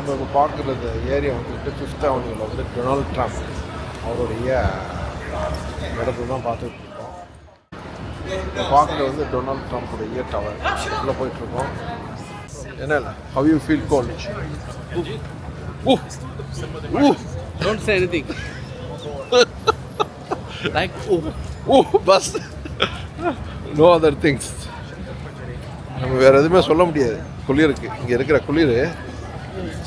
நம்ம இப்போ பார்க்குறது ஏரியா வந்துட்டு 5th அவென்யூவில் வந்து டொனால்ட் ட்ரம்ப் அவருடைய இடத்துல தான் பார்த்துட்டு இருக்கோம். இப்போ பார்க்குறது வந்து டொனால்ட் ட்ரம்ப்புடைய டவர். உள்ளே போயிட்டுருக்கோம். என்ன how you feel cold? Don't say anything. Like பஸ் நோ அதர் திங்ஸ். நம்ம வேறு எதுவுமே சொல்ல முடியாது. குளிருக்கு இங்கே இருக்கிற குளிர்,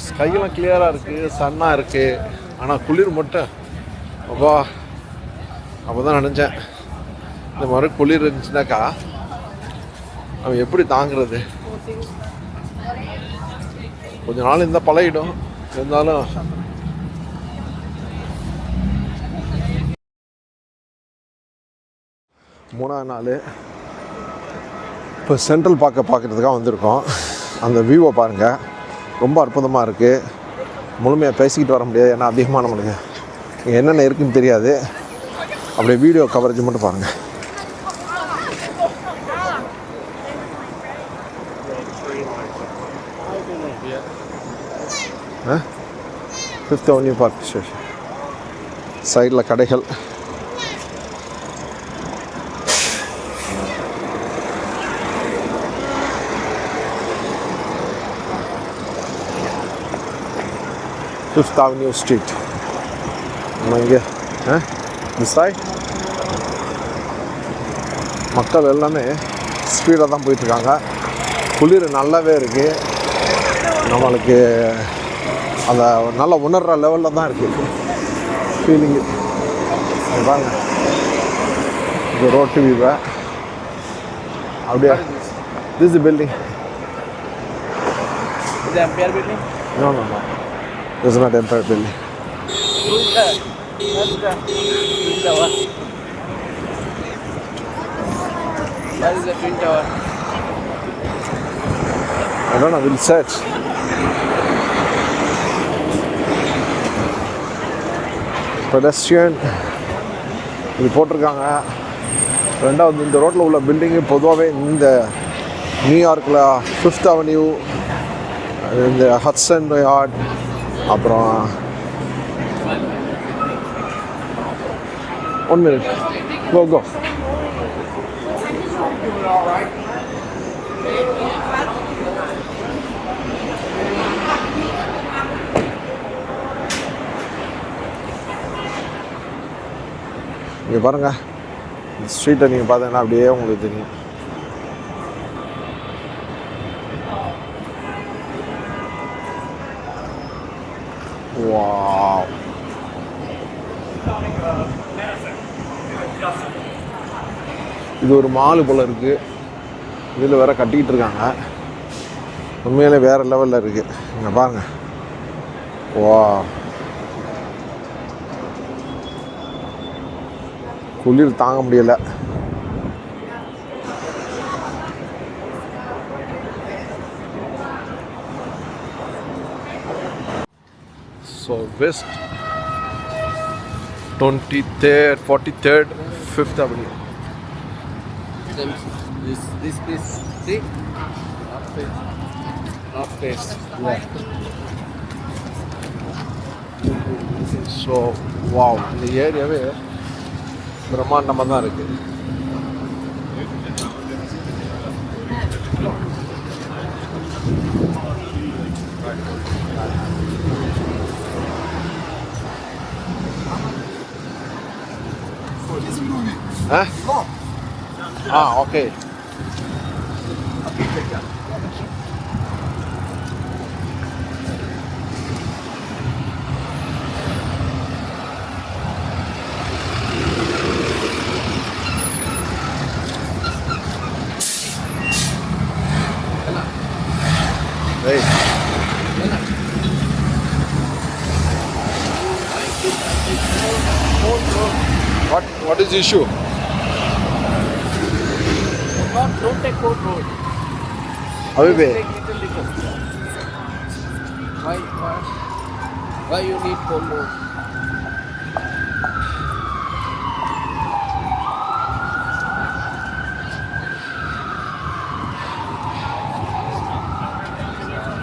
ஸ்கையெல்லாம் கிளியராக இருக்குது, சன்னாக இருக்குது. ஆனால் குளிர் மட்டும் அப்பா அப்போ தான் நினச்சேன், இந்த மாதிரி குளிர் இருந்துச்சுனாக்கா அவன் எப்படி தாங்கிறது. கொஞ்ச நாள் இந்த பழகிடும். இருந்தாலும் மூணாவது நாள் இப்போ சென்ட்ரல் பார்க்குறதுக்காக வந்திருக்கோம். அந்த வியூவை பாருங்கள், ரொம்ப அற்புதமாக இருக்குது. முழுமையாக பேசிக்கிட்டு வர முடியாது, ஏன்னா அதிகமாக நம்மளுக்கு இங்கே என்னென்ன இருக்குதுன்னு தெரியாது. அப்படியே வீடியோ கவரேஜ் மட்டும் பாருங்கள். ஃபிஃப்த் அவென்யூ பார்க் ஸ்டேஷன் சைடில் கடைகள். Fifth avenue street. நம்ம இங்கே மிஸ் ஆகி மக்கள் எல்லாமே ஸ்பீடாக தான் போயிட்டுருக்காங்க. குளிர் நல்லாவே இருக்குது. நம்மளுக்கு அந்த நல்லா உணர்கிற லெவலில் தான் இருக்குது ஃபீலிங்கு. பாருங்க இந்த ரோட்டு வியூவை அப்படியே. This is building. the Empire building? No. This is not Empire building. That's the Twin Tower. That is the Twin Tower. I don't know, we'll search. Pedestrian இது போட்டிருக்காங்க. ரெண்டாவது இந்த ரோட்டில் உள்ள பில்டிங்கு பொதுவாகவே இந்த நியூயார்க்கில் 5th அவென்யூ, இந்த ஹட்சன் யார்ட், அப்புறம் 1 minute go. இங்கே பாருங்கள், இந்த ஸ்ட்ரீட்டை நீங்கள் பார்த்தீங்கன்னா அப்படியே உங்களுக்கு தெரியும். Wow. இது ஒரு மாலு போல் இருக்குது. இதில் வேற கட்டிக்கிட்டு இருக்காங்க. உண்மையிலே வேறு லெவலில் இருக்குது. இங்கே பாருங்கள். வா, குளிர் தாங்க முடியலை. So west 23rd, 43rd, 5th Avenue. This see? North face. Yeah. So wow, இந்த ஏரியாவே பிரம்மாண்டமாக தான் இருக்குது. Okay. Hey. What is the issue? Don't take Court Road. Habibi. Take Little Distance. Why you need Court Road?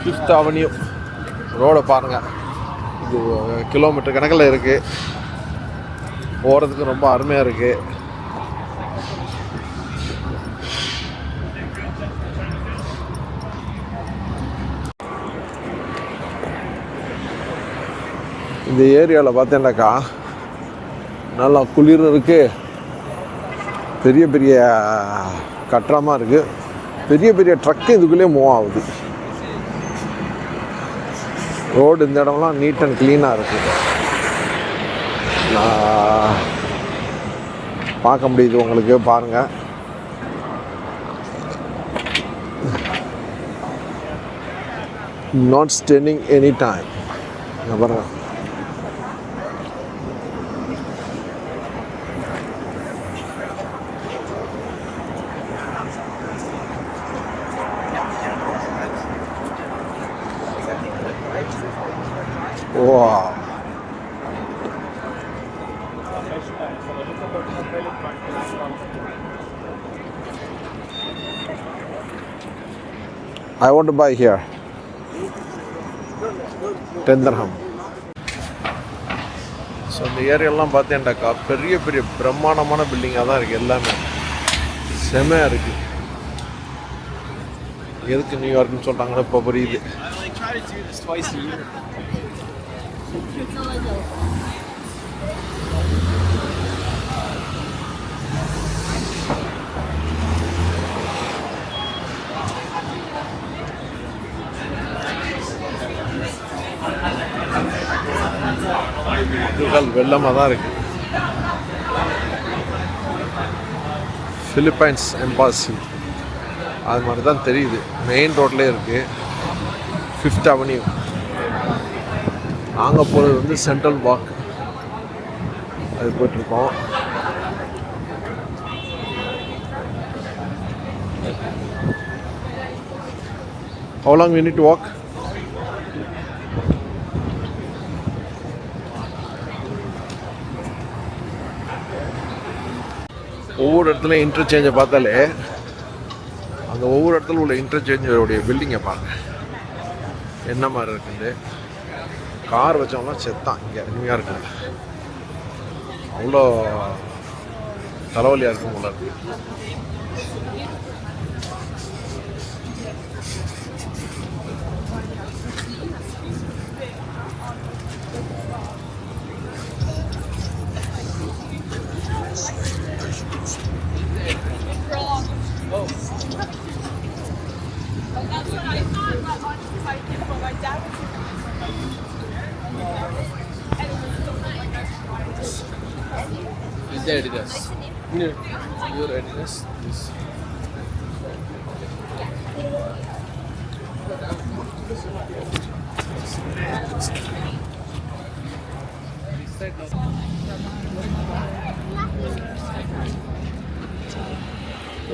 Fifth Avenue. ரோடை பாருங்கள், இது kilometre கணக்கில் இருக்குது. போகிறதுக்கு ரொம்ப அருமையாக இருக்குது. இந்த ஏரியாவில் பார்த்தேன்னாக்கா நல்லா குளிர் இருக்குது, பெரிய பெரிய கட்டடமாக இருக்குது, பெரிய பெரிய ட்ரக்கு இதுக்குள்ளேயே மூவ் ஆகுது. ரோடு இந்த இடம்லாம் நீட் அண்ட் க்ளீனாக இருக்குது. நான் பார்க்க முடியுது உங்களுக்கு, பாருங்கள். Not standing any time. பாருங்கள், wow. I want to buy here. 10 dirham. So இந்த ஏரியாலாம் பார்த்தேன்டாக்கா பெரிய பெரிய பிரம்மாண்டமான பில்டிங்காக தான் இருக்குது. எல்லாமே செமையாக இருக்குது. எதுக்கு நியூயார்க்னு சொல்கிறாங்களோ இப்போ புரியுது. இதுகள் வெள்ளமாக தான் இருக்குது. பிலிப்பைன்ஸ் எம்பாசி அது மாதிரி தான் தெரியுது. மெயின் ரோட்லேயே இருக்குது, 5th Avenue. நாங்கள் போகிறது வந்து சென்ட்ரல் வாக், அது போயிட்டுருக்கோம். How long we need to walk? ஒவ்வொரு இடத்துல இன்டர்சேஞ்சை பார்த்தாலே அந்த ஒவ்வொரு இடத்துல உள்ள இன்டர்சேஞ்சோடைய பில்டிங்கை பாருங்க என்ன மாதிரி இருக்குது. கார் வச்சவங்களாம் செத்தான் இங்கே நியூயார்க்கில். அவ்வளோ தலைவலியாக இருக்கும் போல இருக்கு. Is the Adidas? No. Your Adidas? This.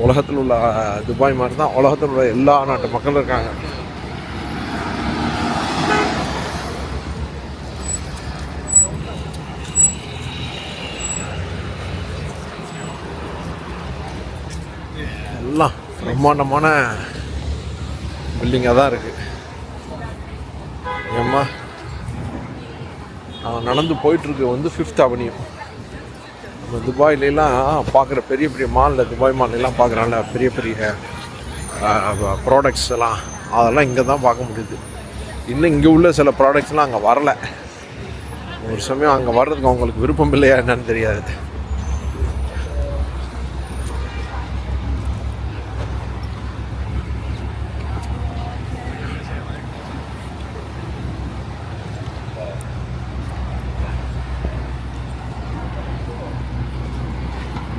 உலகத்தில் உள்ள துபாய் மாதிரி தான் உலகத்தில் உள்ள எல்லா நாட்டு மக்களும் இருக்காங்க. எல்லாம் பிரம்மாண்டமான பில்டிங்காக தான் இருக்குது. ஏம்மா நடந்து போயிட்டுருக்கு வந்து 5th Avenue. நம்ம துபாயிலெலாம் பார்க்குற பெரிய பெரிய மாலில், துபாய் மால்லாம் பார்க்குறான்ல பெரிய பெரிய ப்ராடக்ட்ஸ் எல்லாம், அதெல்லாம் இங்கே தான் பார்க்க முடியுது. இன்னும் இங்கே உள்ள சில ப்ராடக்ட்ஸ்லாம் அங்கே வரலை. ஒரு சமயம் அங்கே வர்றதுக்கு அவங்களுக்கு விருப்பம் இல்லையா என்னன்னு தெரியாது.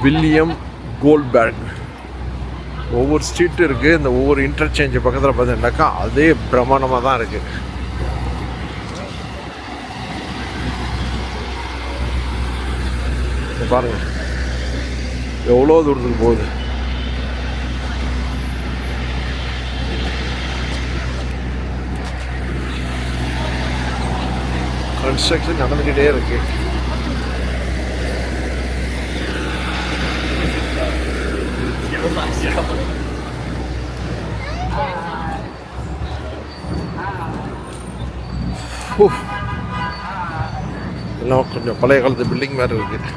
William Goldberg. ஒவ்வொரு ஸ்ட்ரீட் இருக்குது. இந்த ஒவ்வொரு இன்டர்சேஞ்சு பக்கத்தில் பார்த்தீங்கன்னாக்கா அதே பிரமாண்டமாக தான் இருக்குது. பாருங்கள் எவ்வளோ தூரத்துக்கு போகுது. கன்ஸ்ட்ரக்ஷன் நடந்துக்கிட்டே இருக்குது. எல்லாம் கொஞ்சம் பழைய காலத்து பில்டிங் மாதிரி இருக்குது.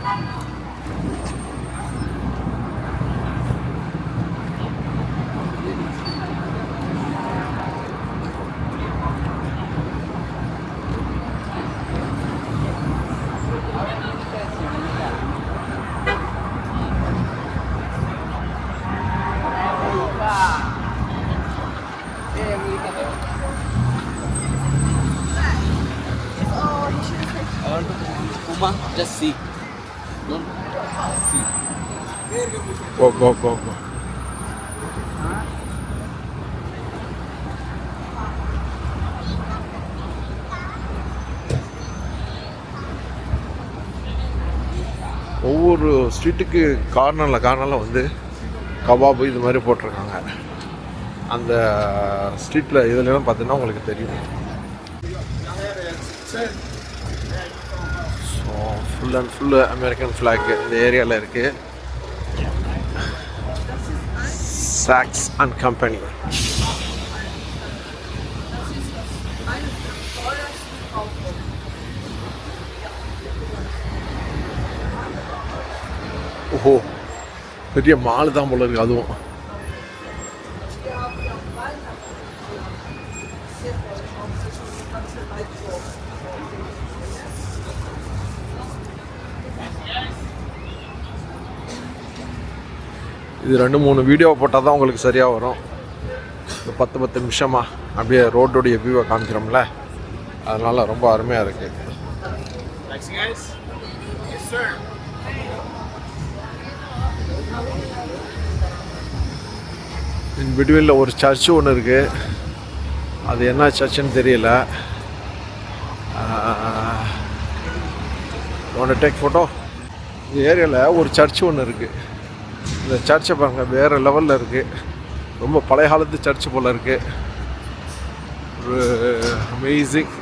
Uma, just see. Don't see. Go, go, go, go. ஒவ்வொரு ஸ்ட்ரீட்டுக்கு கார்னரில் வந்து கபாபு இது மாதிரி போட்டிருக்காங்க. அந்த ஸ்ட்ரீட்டில் இதுலலாம் பார்த்தீங்கன்னா உங்களுக்கு தெரியும். So full and full American flag இந்த ஏரியாவில் இருக்குது. Saks and company. ஓஹோ, பெரிய மால் தான் போல இருக்குது அதுவும். இது 2-3 வீடியோ போட்டால் தான் உங்களுக்கு சரியாக வரும். இந்த 10 நிமிஷமாக அப்படியே ரோட்டோடைய வியூவை காமிக்கிறோம்ல, அதனால் ரொம்ப அருமையாக இருக்குது. இன் பிட்வீனில் ஒரு சர்ச்சு ஒன்று இருக்குது. அது என்ன சர்ச்சுன்னு தெரியல. ஒன்று டேக் ஃபோட்டோ. இந்த ஏரியாவில் ஒரு சர்ச்சு ஒன்று இருக்குது. இந்த சர்ச்சை பாருங்கள், வேறு லெவலில் இருக்குது. ரொம்ப பழைய காலத்து சர்ச்சு போல் இருக்குது. ஒரு அமேசிங்.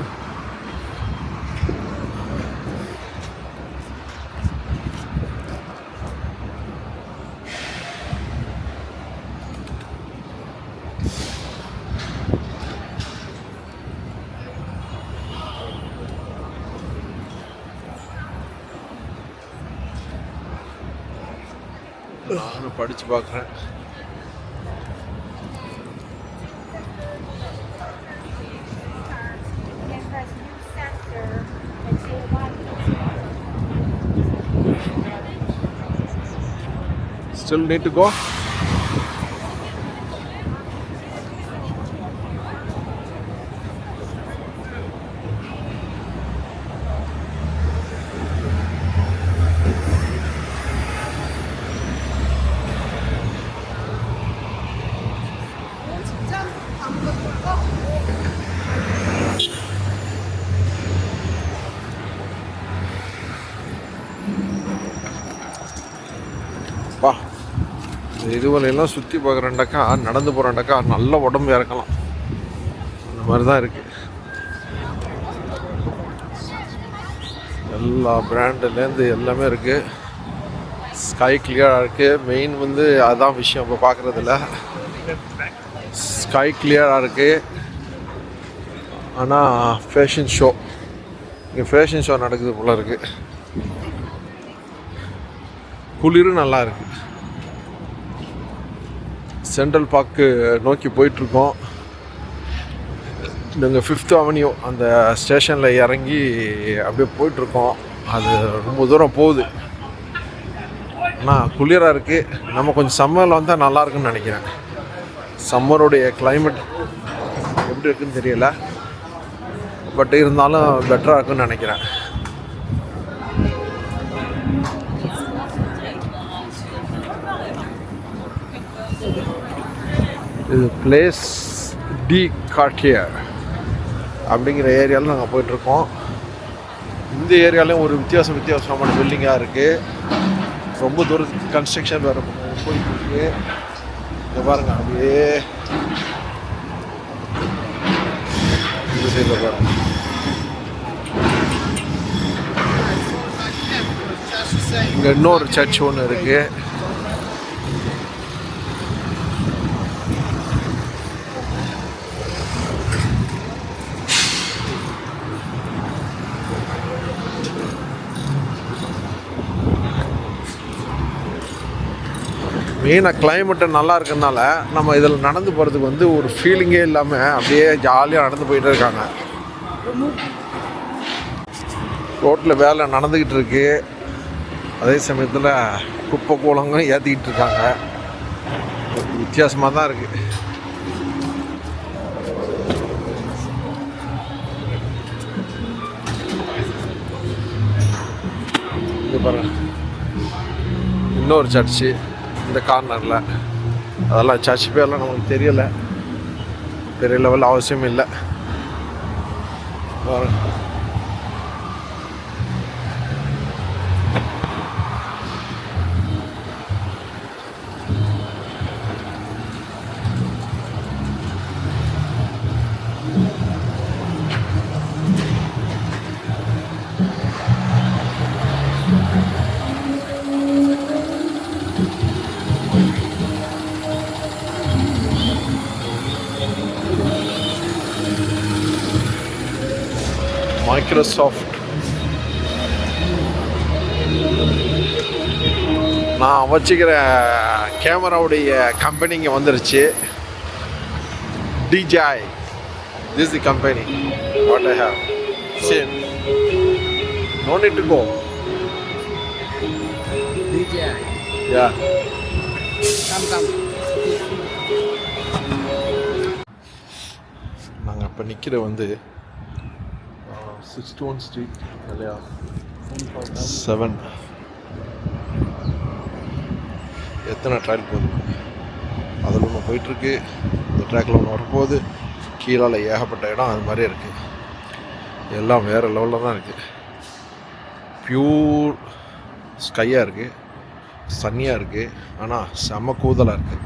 நானும் படித்து பார்க்குறேன். Still need to go? பா, இதுவரையெல்லாம் சுற்றி பார்க்குறேன்டாக்கா, நடந்து போகிறேன்டாக்கா நல்ல உடம்பு இறக்கலாம். அந்த மாதிரி தான் இருக்குது. எல்லா பிராண்டுலேருந்து எல்லாமே இருக்குது. ஸ்கை கிளியராக இருக்குது. மெயின் வந்து அதுதான் விஷயம் இப்போ பார்க்குறதில்ல. ஸ்கை கிளியராக இருக்குது. ஆனால் ஃபேஷன் ஷோ, இங்கே ஃபேஷன் ஷோ நடக்குது போல் இருக்குது. குளிரும் நல்லா இருக்குது. சென்ட்ரல் பார்க்கு நோக்கி போயிட்டுருக்கோம். நாங்கள் 5th அவென்யூ அந்த ஸ்டேஷனில் இறங்கி அப்படியே போயிட்டுருக்கோம். அது ரொம்ப தூரம் போகுது. ஆனால் குளிராக இருக்குது. நம்ம கொஞ்சம் சம்மரில் வந்தால் நல்லாயிருக்குன்னு நினைக்கிறேன். சம்மருடைய கிளைமேட் எப்படி இருக்குன்னு தெரியல, பட் இருந்தாலும் பெட்டராக இருக்குன்னு நினைக்கிறேன். இது பிளேஸ் டி கார்டியர் அப்படிங்கிற ஏரியாவில் நாங்கள் போயிட்டுருக்கோம். இந்த ஏரியாலையும் ஒரு வித்தியாசமான பில்டிங்காக இருக்குது. ரொம்ப தூரத்துக்கு கன்ஸ்ட்ரக்ஷன் வேறு போயிட்டுருக்கு. இங்கே பாருங்கள், அப்படியே இந்த சைடில் பாருங்கள். இங்கே இன்னொரு சர்ச் ஒன்று இருக்குது. மெயினாக கிளைமேட்டு நல்லா இருக்கறனால நம்ம இதில் நடந்து போகிறதுக்கு வந்து ஒரு ஃபீலிங்கே இல்லாமல் அப்படியே ஜாலியாக நடந்து போயிட்டே இருக்காங்க. ரோட்டில் வேலை நடந்துக்கிட்டு இருக்கு. அதே சமயத்தில் குப்பை கூலங்களும் ஏற்றிக்கிட்டு இருக்காங்க. வித்தியாசமாக தான் இருக்குது. இது பாருங்க, இன்னொரு சர்ச்சு இந்த கார்னரில். அதெல்லாம் சர்ச் பேர்லாம் நமக்கு தெரியலை, பெரிய லெவலில் அவசியம் இல்லை. மைக்ரோசாஃப்ட் நான் வச்சுக்கிற கேமராவுடைய கம்பெனி இங்கே வந்துருச்சு. DJI, this is the company what I have. Same, no need to go. DJI. Yeah. Come. நாங்கள் இப்போ நிற்கிற வந்து 61 ஸ்ட்ரீட் இல்லையா, 7. எத்தனை ட்ராயல் போகுது அதில் ஒன்று போயிட்டுருக்கு. இந்த ட்ராக்கில் ஒன்று வரப்போகுது. கீழால் ஏகப்பட்ட இடம் அது மாதிரி இருக்குது. எல்லாம் வேறு லெவலில் தான் இருக்குது. பியூர் ஸ்கையாக இருக்குது, சன்னியாக இருக்குது. ஆனால் செம்ம கூதலாக இருக்குது.